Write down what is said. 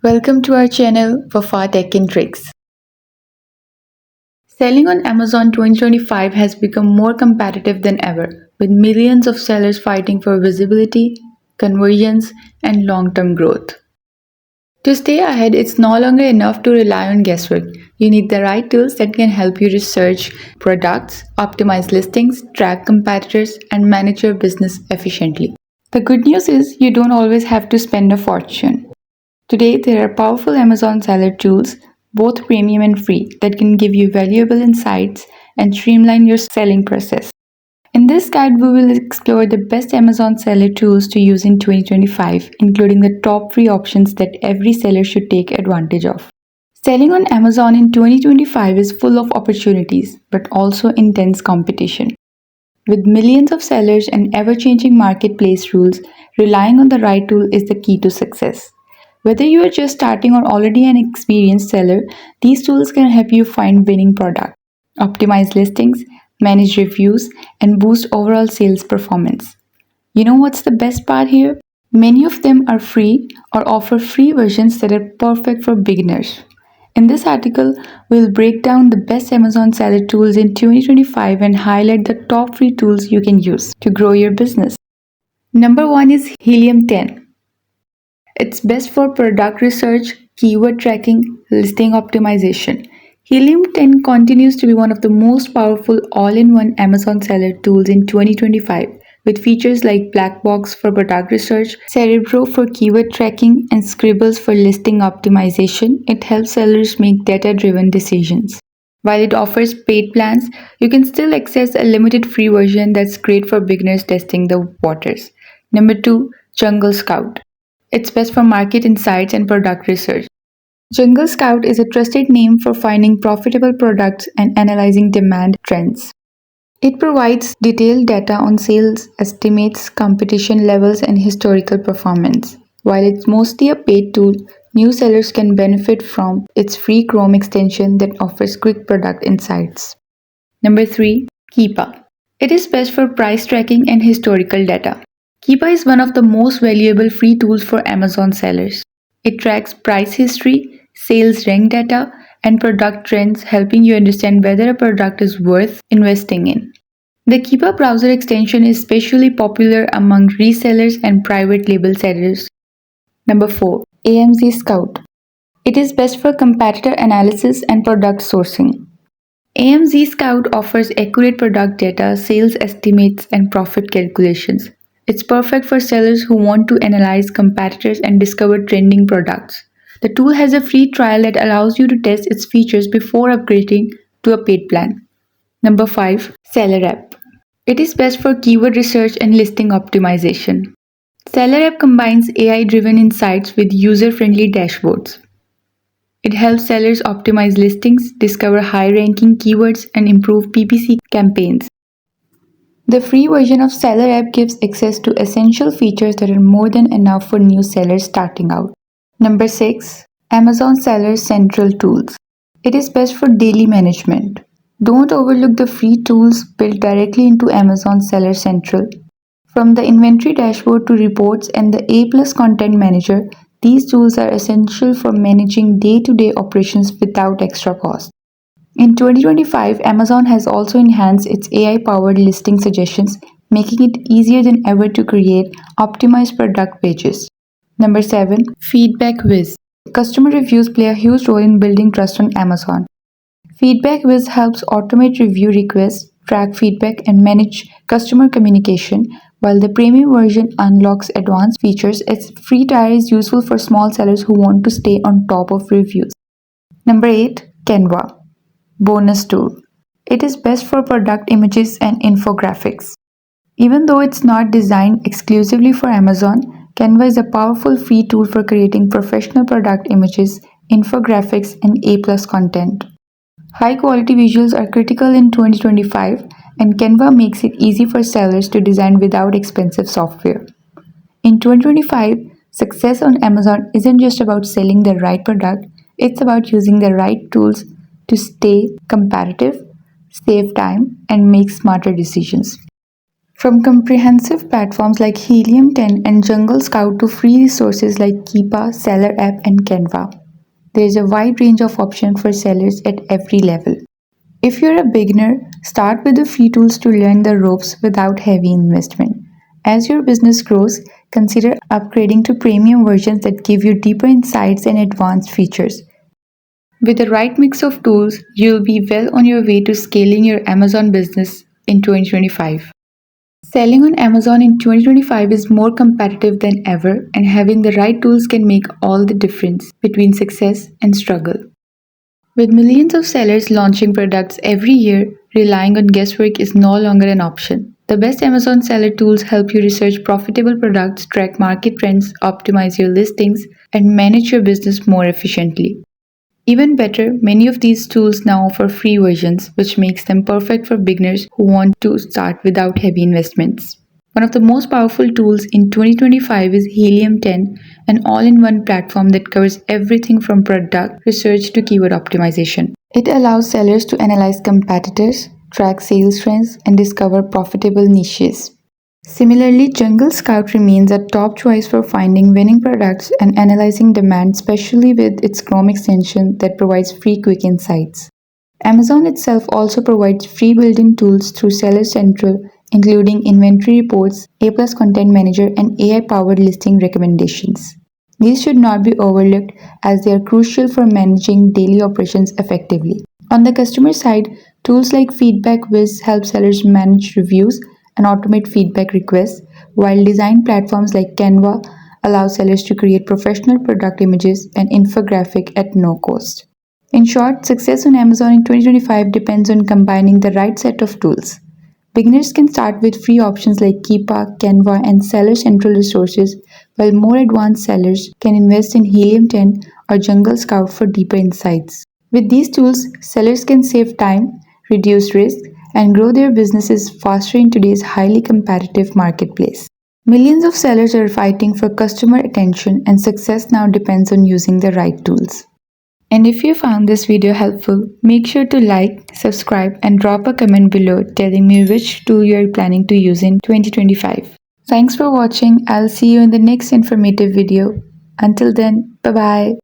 Welcome to our channel, Wafa Tech and Tricks. Selling on Amazon 2025 has become more competitive than ever, with millions of sellers fighting for visibility, conversions, and long-term growth. To stay ahead, it's no longer enough to rely on guesswork. You need the right tools that can help you research products, optimize listings, track competitors, and manage your business efficiently. The good news is you don't always have to spend a fortune. Today, there are powerful Amazon seller tools, both premium and free, that can give you valuable insights and streamline your selling process. In this guide, we will explore the best Amazon seller tools to use in 2025, including the top free options that every seller should take advantage of. Selling on Amazon in 2025 is full of opportunities, but also intense competition. With millions of sellers and ever changing marketplace rules, relying on the right tool is the key to success. Whether you are just starting or already an experienced seller, these tools can help you find winning products, optimize listings, manage reviews, and boost overall sales performance. You know what's the best part here? Many of them are free or offer free versions that are perfect for beginners. In this article, we'll break down the best Amazon seller tools in 2025 and highlight the top free tools you can use to grow your business. Number 1 is Helium 10. It's best for product research, keyword tracking, listing optimization. Helium 10 continues to be one of the most powerful all-in-one Amazon seller tools in 2025, with features like Black Box for product research, Cerebro for keyword tracking, and Scribbles for listing optimization. It helps sellers make data-driven decisions. While it offers paid plans, you can still access a limited free version that's great for beginners testing the waters. Number 2, Jungle Scout. It's best for market insights and product research. Jungle Scout is a trusted name for finding profitable products and analyzing demand trends. It provides detailed data on sales estimates, competition levels, and historical performance. While it's mostly a paid tool, new sellers can benefit from its free Chrome extension that offers quick product insights. Number 3, Keepa. It is best for price tracking and historical data. Keepa is one of the most valuable free tools for Amazon sellers. It tracks price history, sales rank data, and product trends, helping you understand whether a product is worth investing in. The Keepa browser extension is especially popular among resellers and private label sellers. Number 4, AMZ Scout. It is best for competitor analysis and product sourcing. AMZ Scout offers accurate product data, sales estimates, and profit calculations. It's perfect for sellers who want to analyze competitors and discover trending products. The tool has a free trial that allows you to test its features before upgrading to a paid plan. Number 5, Seller App. It is best for keyword research and listing optimization. Seller App combines AI-driven insights with user-friendly dashboards. It helps sellers optimize listings, discover high-ranking keywords, and improve PPC campaigns. The free version of Seller App gives access to essential features that are more than enough for new sellers starting out. Number 6, Amazon Seller Central Tools. It is best for daily management. Don't overlook the free tools built directly into Amazon Seller Central. From the inventory dashboard to reports and the A+ content manager, these tools are essential for managing day-to-day operations without extra cost. In 2025, Amazon has also enhanced its AI-powered listing suggestions, making it easier than ever to create optimized product pages. Number 7, Feedback Whiz. Customer reviews play a huge role in building trust on Amazon. Feedback Whiz helps automate review requests, track feedback, and manage customer communication, while the premium version unlocks advanced features. Its free tier is useful for small sellers who want to stay on top of reviews. Number 8, Canva. Bonus tool. It is best for product images and infographics. Even though it's not designed exclusively for Amazon, Canva is a powerful free tool for creating professional product images, infographics, and A+ content. High quality visuals are critical in 2025, and Canva makes it easy for sellers to design without expensive software. In 2025, success on Amazon isn't just about selling the right product, it's about using the right tools to stay competitive, save time, and make smarter decisions. From comprehensive platforms like Helium 10 and Jungle Scout to free resources like Keepa, Seller App, and Canva, there is a wide range of options for sellers at every level. If you're a beginner, start with the free tools to learn the ropes without heavy investment. As your business grows, consider upgrading to premium versions that give you deeper insights and advanced features. With the right mix of tools, you'll be well on your way to scaling your Amazon business in 2025. Selling on Amazon in 2025 is more competitive than ever, and having the right tools can make all the difference between success and struggle. With millions of sellers launching products every year, relying on guesswork is no longer an option. The best Amazon seller tools help you research profitable products, track market trends, optimize your listings, and manage your business more efficiently. Even better, many of these tools now offer free versions, which makes them perfect for beginners who want to start without heavy investments. One of the most powerful tools in 2025 is Helium 10, an all in one platform that covers everything from product research to keyword optimization. It allows sellers to analyze competitors, track sales trends, and discover profitable niches. Similarly, Jungle Scout remains a top choice for finding winning products and analyzing demand, especially with its Chrome extension that provides free quick insights. Amazon itself also provides free built-in tools through Seller Central, including inventory reports, A+ Content Manager, and AI-powered listing recommendations. These should not be overlooked as they are crucial for managing daily operations effectively. On the customer side, tools like Feedback Wiz help sellers manage reviews and automate feedback requests, while design platforms like Canva allow sellers to create professional product images and infographic at no cost. In short, success on Amazon in 2025 depends on combining the right set of tools. Beginners can start with free options like Keepa, Canva, and Seller Central resources, while more advanced sellers can invest in Helium 10 or Jungle Scout for deeper insights. With these tools, sellers can save time, reduce risk, and grow their businesses faster in today's highly competitive marketplace. Millions of sellers are fighting for customer attention, and success now depends on using the right tools. And if you found this video helpful, make sure to like, subscribe, and drop a comment below telling me which tool you are planning to use in 2025. Thanks for watching. I'll see you in the next informative video. Until then, bye bye.